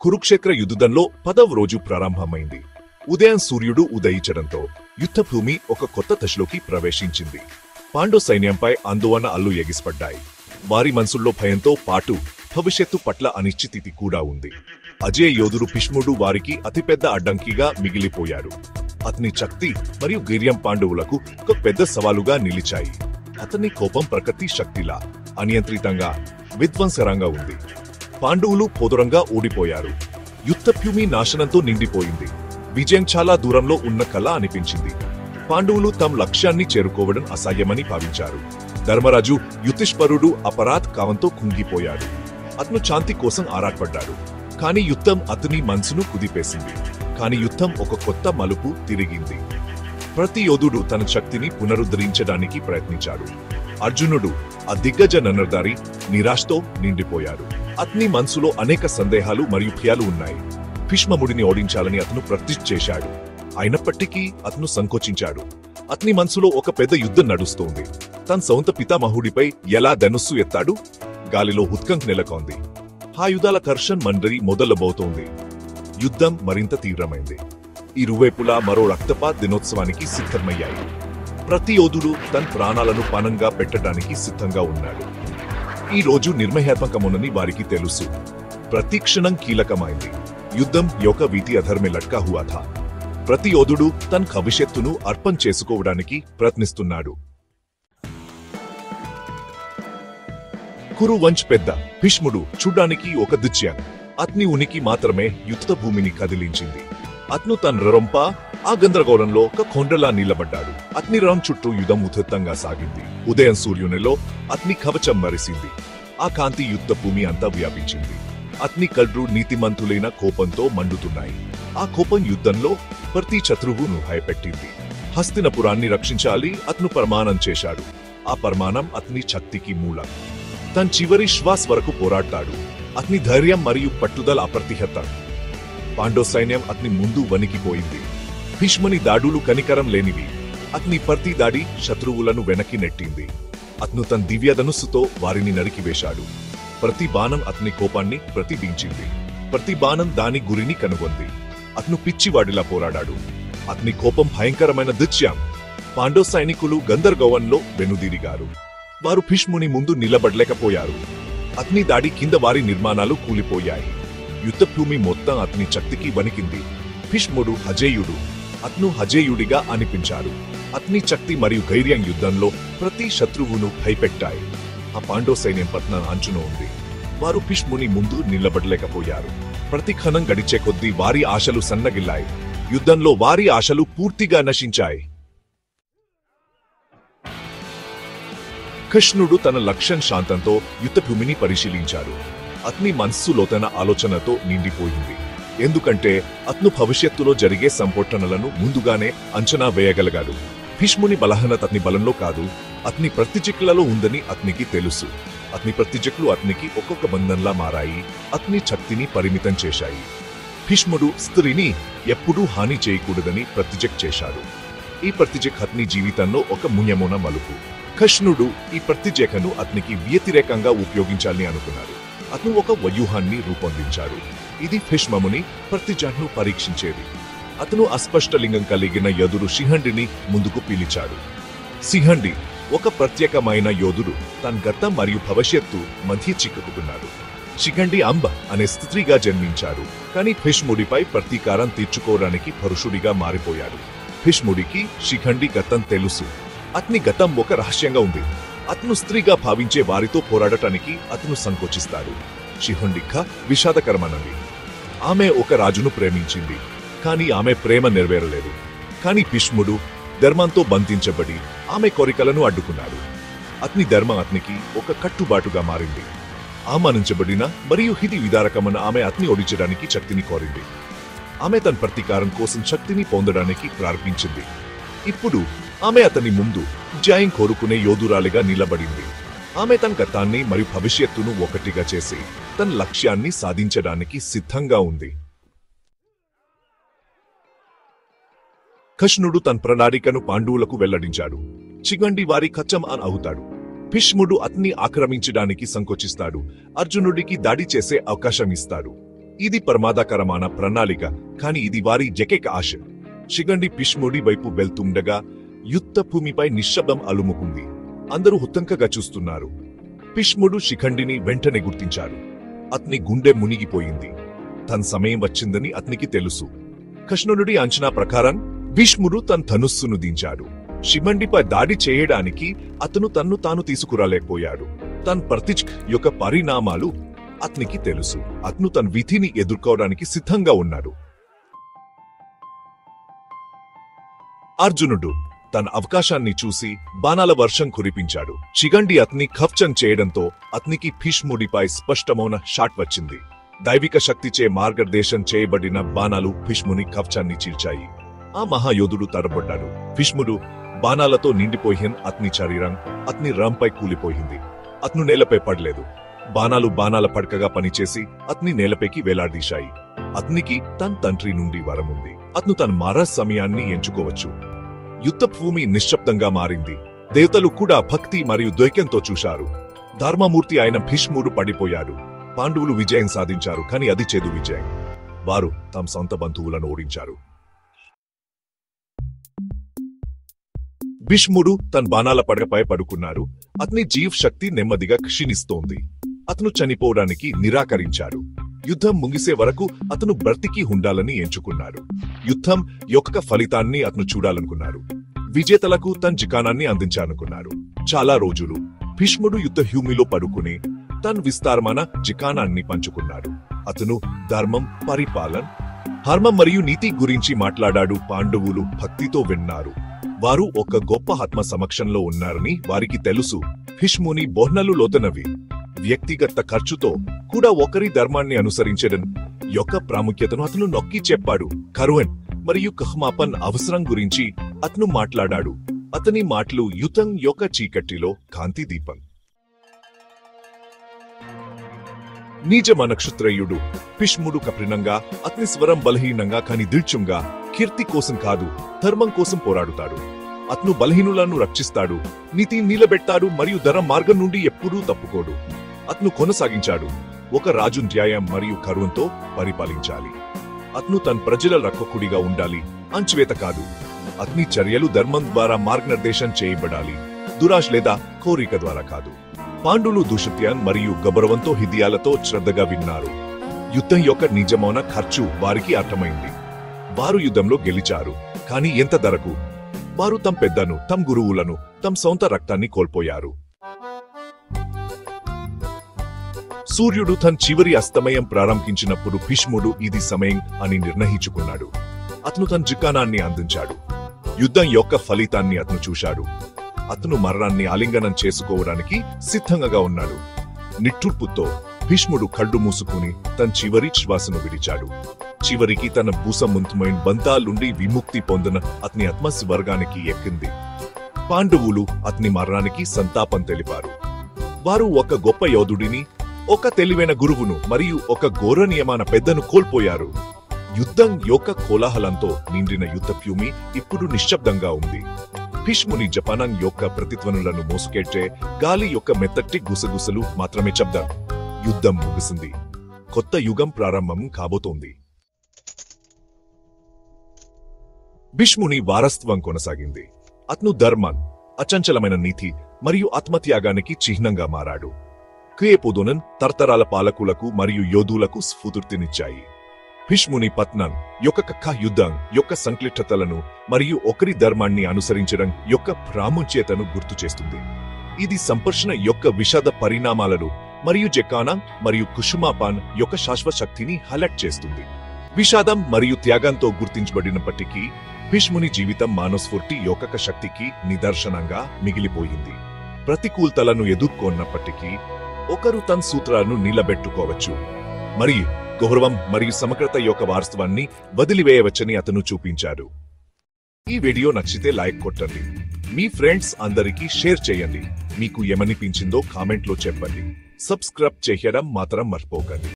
కురుక్షేత్ర యుద్ధంలో 10వ రోజు ప్రారంభమైంది. ఉదయం సూర్యుడు ఉదయించడంతో యుద్ధభూమి ఒక కొత్త దశలోకి ప్రవేశించింది. పాండవ సైన్యంపై ఆందోళనలు ఎగిసిపడ్డాయి. వారి మనసుల్లో భయంతో పాటు భవిష్యత్తు పట్ల అనిశ్చితి కూడా ఉంది. అజేయ యోధుడు భీష్ముడు వారికి అతిపెద్ద అడ్డంకిగా మిగిలిపోయారు. అతని శక్తి మరియు ధైర్యం పాండవులకు ఒక పెద్ద సవాలుగా నిలిచాయి. అతని కోపం ప్రకృతి శక్తిలా అనియంత్రితంగా విధ్వంసరంగా ఉంది. పాండవులు పోదురంగా ఓడిపోయారు. యుద్ధభూమి నాశనంతో నిండిపోయింది. విజయం చాలా దూరంలో ఉన్న కళ అనిపించింది. పాండవులు తమ లక్ష్యాన్ని చేరుకోవడం అసాధ్యమని భావించారు. ధర్మరాజు యుధిష్ఠిరుడు అపరాధ కావంతో కుంగిపోయాడు. అతను శాంతి కోసం ఆరాటపడ్డాడు. కానీ యుద్ధం అతని మనసును కుదిపేసింది. కానీ యుద్ధం ఒక కొత్త మలుపు తిరిగింది. ప్రతి యోధుడు తన శక్తిని పునరుద్ధరించడానికి ప్రయత్నించాడు. అర్జునుడు ఆ దిగ్గజ నన్నదారి నిరాశతో నిండిపోయాడు. అతని మనసులో అనేక సందేహాలు మరియు భయాలు ఉన్నాయి. భీష్ముడిని ఓడించాలని అతను ప్రతిజ్ఞ చేశాడు. అయినప్పటికీ అతను సంకోచించాడు. అతని మనసులో ఒక పెద్ద యుద్ధం నడుస్తోంది. తన సొంత పితామహుడిపై ఎలా ధనుస్సు ఎత్తాడు? గాలిలో ఉత్కంఠ నెలకొంది. ఆ యుద్ధాల ఘర్షణ మండలి మొదలబోతోంది. యుద్ధం మరింత తీవ్రమైంది. ఇరువైపులా మరో రక్తపాత దినోత్సవానికి సిద్ధమయ్యాయి. ప్రతి యోధుడు తన ప్రాణాలను పణంగా పెట్టడానికి సిద్ధంగా ఉన్నాడు. ఈ రోజు నిర్ణయాత్మకమని వారికి తెలుసు. ప్రతి క్షణం కీలకమైంది. యుద్ధం యొక్క వీతి అధర్మే లట్కా హువా థా. ప్రతి యోధుడు తన భవిష్యత్తును అర్పణ చేసుకోవడానికి ప్రయత్నిస్తున్నాడు. కురు వంశ పెద్ద భీష్ముడు చూడ్డానికి ఒక దిత్యం. అతని ఉనికి మాత్రమే యుద్ధ భూమిని కదిలించింది. అతను తన రొంప ఆ గందరగోళంలో ఒక కొండలా నిలబడ్డాడు. అతని రం చుట్టూ యుద్ధం ఉధృతంగా సాగింది. ఉదయం సూర్యునిలో అతని కవచం మరిసింది. ఆ కాంతి యుద్ధ భూమి అంతా వ్యాపించింది. అతని కళ్ళు నీతిమంతులైన కోపంతో మండుతున్నాయి. ఆ కోపం యుద్ధంలో ప్రతి శత్రువును భయపెట్టింది. హస్తినపురాన్ని రక్షించాలి అతను ప్రమాణం చేశాడు. ఆ ప్రమాణం అతని శక్తికి మూలం. తన చివరి శ్వాస వరకు పోరాడతాడు. అతని ధైర్యం మరియు పట్టుదల అప్రతిహతం. పాండవ సైన్యం అతని ముందు వణికిపోయింది. భీష్ముని దాడులు కనికరం లేనివి. అతని ప్రతి దాడి శత్రువులను వెనక్కి నెట్టింది. అతను తన దివ్య ధనుస్సుతో వారిని నరికివేశాడు. ప్రతి బాణం అతని కోపాన్ని ప్రతిబించింది. ప్రతి బాణం దాని గురిని కనుగొంది. అతను పిచ్చివాడిలా పోరాడాడు. అతని కోపం భయంకరమైన దృశ్యం. పాండవ సైనికులు గందరగోళంలో వెనుదిరిగారు. వారు భీష్ముని ముందు నిలబడలేకపోయారు. అతని దాడి కింద వారి నిర్మాణాలు కూలిపోయాయి. యుద్ధభూమి మొత్తం అతని శక్తికి వణికింది. భీష్ముడు అజేయుడు. అతను అజేయుడిగా అనిపించారు. అతని శక్తి మరియు ధైర్యం యుద్ధంలో ప్రతి శత్రువును భయపెట్టాయి. ఆ పాండవ సైన్యం పట్న అంచున ఉంది. వారు భీష్ముని ముందు నిలబడలేకపోయారు. ప్రతి క్షణం గడిచే కొద్దీ వారి ఆశలు సన్నగిల్లాయి. యుద్ధంలో వారి ఆశలు పూర్తిగా నశించాయి. కృష్ణుడు తన లక్ష్యం శాంతంతో యుద్ధభూమిని పరిశీలించాడు. అతని మనస్సు లోతైన ఆలోచనతో నిండిపోయింది. ఎందుకంటే అతను భవిష్యత్తులో జరిగే సంఘటనలను ముందుగానే అంచనా వేయగలిగాడు. భీష్ముని బలహీనత అతని బలంలో కాదు, అతని ప్రతిజ్ఞలలో ఉందని అతనికి తెలుసు. అతని ప్రతిజ్ఞలు అతనికి ఒక్కొక్క బంధంలా మారాయి. అతని శక్తిని పరిమితం చేశాయి. భీష్ముడు స్త్రీని ఎప్పుడూ హాని చేయకూడదని ప్రతిజ్ఞ చేశాడు. ఈ ప్రతిజ్ఞ అతని జీవితంలో ఒక ముఖ్యమైన మలుపు. కృష్ణుడు ఈ ప్రతిజ్ఞను అతనికి వ్యతిరేకంగా ఉపయోగించాలని అనుకున్నాడు. అతను ఒక వ్యూహాన్ని రూపొందించాడు. ఇది భీష్ముని ప్రతిజ్ఞను పరీక్షించేది. అతను అస్పష్ట లింగం కలిగిన యోధుడు శిఖండిని ముందుకు పిలిచాడు. శిఖండి ఒక ప్రత్యేకమైన యోధుడు. తన గతం మరియు భవిష్యత్తు మధ్య చిక్కుకున్నాడు. శిఖండి అంబ అనే స్త్రీగా జన్మించాడు. కానీ భీష్ముడిపై ప్రతీకారం తీర్చుకోవడానికి పరుషుడిగా మారిపోయాడు. భీష్ముడికి శిఖండి గతం తెలుసు. అతని గతం ఒక రహస్యంగా ఉంది. అతను స్త్రీగా భావించే వారితో పోరాడటానికి అతను సంకోచిస్తాడు. శిఖండిక విషాదకరమైనది. ఆమె ఒక రాజును ప్రేమించింది, కానీ ఆమె ప్రేమ నెరవేరలేదు. కానీ భీష్ముడు ధర్మంతో బంధించబడి ఆమె కోరికలను అడ్డుకున్నాడు. అతని ధర్మం అతనికి ఒక కట్టుబాటుగా మారింది. అవమానించబడిన మరియు హితి విదారకమైన ఆమె అతని ఓడించడానికి శక్తిని కోరింది. ఆమె తన ప్రతీకారం కోసం శక్తిని పొందడానికి ప్రారంభించింది. ఇప్పుడు ఆమె అతని ముందు జయం కోరుకునే యోధురాలిగా నిలబడింది. ఆమె తన గతాన్ని మరియు భవిష్యత్తును ఒకటిగా చేసి తన లక్ష్యాన్ని సాధించడానికి సిద్ధంగా ఉంది. కృష్ణుడు తన ప్రణాళికను పాండవులకు వెల్లడించాడు. శిఖండి వారి కచ్చం అవుతాడు. భీష్ముడు అతన్ని ఆక్రమించడానికి సంకోచిస్తాడు. అర్జునుడికి దాడి చేసే అవకాశం ఇస్తాడు. ఇది ప్రమాదకరమైన ప్రణాళిక, కాని ఇది వారి ఏకైక ఆశ. శిఖండి భీష్ముడి వైపు వెళ్తుండగా యుద్ధ భూమిపై నిశ్శబ్దం అలుముకుంది. అందరూ హుతంకగా చూస్తున్నారు. భీష్ముడు శిఖండిని వెంటనే గుర్తించారు. అతని గుండె మునిగిపోయింది. తన సమయం వచ్చిందని అతనికి తెలుసు. కృష్ణుడి అంచనా ప్రకారం భీష్ముడు తన ధనుస్సును దించాడు. శిఖండిపై దాడి చేయడానికి అతను తన్ను తాను తీసుకురాలేకపోయాడు. తన ప్రతిజ్ఞ యొక్క పరిణామాలు అతనికి తెలుసు. అతను తన విధిని ఎదుర్కోవడానికి సిద్ధంగా ఉన్నాడు. అర్జునుడు తన అవకాశాన్ని చూసి బాణాల వర్షం కురిపించాడు. శిఖండి అతన్ని కవచం చేయడంతో అతనికి భీష్ముడిపై స్పష్టమైన షాట్ వచ్చింది. దైవిక శక్తిచే మార్గదర్శనం చేయబడిన బాణాలు భీష్ముని కవచాన్ని చీల్చాయి. ఆ మహాయోధుడు తరబడ్డాడు. భీష్ముడు బాణాలతో నిండిపోయిన అతని శరీరం అతని రంపై కూలిపోయింది. అతను నేలపై పడలేదు. బాణాలు బాణాల పడకగా పనిచేసి అతని నేలపైకి వేలాడదీశాయి. అతనికి తన తండ్రి నుండి వరం ఉంది. అతను తన మార సమయాన్ని ఎంచుకోవచ్చు. యుద్ధ భూమి నిశ్శబ్దంగా మారింది. దేవతలు కూడా భక్తి మరియు ద్వైకంతో చూశారు. ధర్మమూర్తి అయిన భీష్ముడు పడిపోయాడు. పాండవులు విజయం సాధించారు, కానీ అది చేదు విజయం. వారు తమ సొంత బంధువులను ఓడించారు. భీష్ముడు తన బాణాల పడకపై పడుకున్నారు. అతని జీవ శక్తి నెమ్మదిగా క్షీణిస్తోంది. అతను చనిపోవడానికి నిరాకరించాడు. యుద్ధం ముగిసే వరకు అతను బ్రతికి ఉండాలని ఎంచుకున్నాడు. యుద్ధం యొక్క ఫలితాన్ని అతను చూడాలనుకున్నారు. విజేతలకు తన జికానాన్ని అందించాలనుకున్నారు. చాలా రోజులు భీష్ముడు యుద్ధ భూమిలో పడుకుని తన విస్తారమైన జికానాన్ని పంచుకున్నాడు. అతను ధర్మం, పరిపాలన, ధర్మం మరియు నీతి గురించి మాట్లాడాడు. పాండవులు భక్తితో విన్నారు. వారు ఒక గొప్ప ఆత్మ సమక్షంలో ఉన్నారని వారికి తెలుసు. భీష్ముని బోధనలు లోతనవి. వ్యక్తిగత ఖర్చుతో కూడా ఒకరి ధర్మాన్ని అనుసరించడం యొక్క ప్రాముఖ్యతను అతను నొక్కి చెప్పాడు. కరుణ్ మరియు క్షమాపణ అవసరం గురించి అతను మాట్లాడాడు. అతని మాటలు యుద్ధం యొక్క చీకటిలో కాంతి దీపం. నిజమైన క్షత్రియుడు భీష్ముడు కఠినంగా, అతని స్వరం బలహీనంగా కాని దృఢంగా, కీర్తి కోసం కాదు ధర్మం కోసం పోరాడుతాడు. అతను బలహీనులను రక్షిస్తాడు, నీతి నిలబెట్టాడు మరియు ధర్మ మార్గం నుండి ఎప్పుడూ తప్పుకోడు. అతను కొనసాగించాడు, ఒక రాజు న్యాయం మరియు కరుణతో పరిపాలించాలి. అతను తన ప్రజల రక్షకుడిగా ఉండాలి, అంచువేత కాదు. అతని చర్యలు ధర్మం ద్వారా మార్గనిర్దేశం చేయబడాలి, దురాశ లేదా కోరిక ద్వారా కాదు. పాండవులు దుష్యత్యాన్ మరియు గౌరవంతో హృదయాలతో శ్రద్ధగా విన్నారు. యుద్ధం యొక్క నిజమైన ఖర్చు వారికి అర్థమైంది. వారు యుద్ధంలో గెలిచారు, కానీ ఎంత ధరకు? వారు తమ పెద్దను, తమ గురువులను, తమ సొంత రక్తాన్ని కోల్పోయారు. సూర్యుడు తన చివరి అస్తమయం ప్రారంభించినప్పుడు భీష్ముడు ఇది సమయం అని నిర్ణయించుకున్నాడు. అతను తన జికానాన్ని అందించాడు. యుద్ధం యొక్క ఫలితాన్ని అతను చూశాడు. అతను మరణాన్ని ఆలింగనం చేసుకోవడానికి సిద్ధంగా ఉన్నాడు. నిట్టూర్పుతో భీష్ముడు కళ్ళు మూసుకుని తన చివరి శ్వాసను విడిచాడు. చివరికి తన భూసంబంధమైన బంధాల నుండి విముక్తి పొందిన అతని ఆత్మ స్వర్గానికి ఎక్కింది. పాండవులు అతని మరణానికి సంతాపం తెలిపారు. వారు ఒక గొప్ప యోధుడిని, ఒక తెలివైన గురువును మరియు ఒక గౌరవనీయమైన పెద్దను కోల్పోయారు. యుద్ధం యొక్క కోలాహలంతో నిండిన యుద్ధ భూమి ఇప్పుడు నిశ్శబ్దంగా ఉంది. భీష్ముని జపానం యొక్క ప్రతిధ్వనులను మోసుకెట్టే గాలి యొక్క మెత్తటి గుసగుసలు మాత్రమే శబ్దం. యుద్ధం ముగిసింది. కొత్త యుగం ప్రారంభం కాబోతోంది. భీష్ముని వారసత్వం కొనసాగింది. అతను ధర్మం, అచంచలమైన నీతి మరియు ఆత్మత్యాగానికి చిహ్నంగా మారాడు. క్రియపోదోనన్ తరతరాల పాలకులకు మరియు యోధులకు స్ఫూర్తినిచ్చాయి. భీష్ముని పత్నం యొక్క యుద్ధం యొక్క సంక్లిష్టతలను మరియు ఒకరి ధర్మాన్ని అనుసరించడం యొక్క ప్రాముఖ్యతను గుర్తు చేస్తుంది. ఇది సంపర్షణ యొక్క విషాద పరిణామాలను మరియు జకానా మరియు కుసుమాపాన్ యొక్క శాశ్వత శక్తిని హైలైట్ చేస్తుంది. విషాదం మరియు త్యాగంతో గుర్తించబడినప్పటికీ భీష్ముని జీవితం మానవస్ఫూర్తి యొక్క శక్తికి నిదర్శనంగా మిగిలిపోయింది. ప్రతికూలతలను ఎదుర్కొన్నప్పటికీ ఒకరు తన సూత్రాలను నిలబెట్టుకోవచ్చు మరియు గౌరవం మరియు సమగ్రత యొక్క వారసత్వాన్ని వదిలివేయవచ్చని అతను చూపించాడు. ఈ వీడియో నచ్చితే లైక్ కొట్టండి. మీ ఫ్రెండ్స్ అందరికీ షేర్ చేయండి. మీకు ఏమనిపించిందో కామెంట్లో చెప్పండి. సబ్స్క్రైబ్ చేయడం మాత్రం మర్చిపోకండి.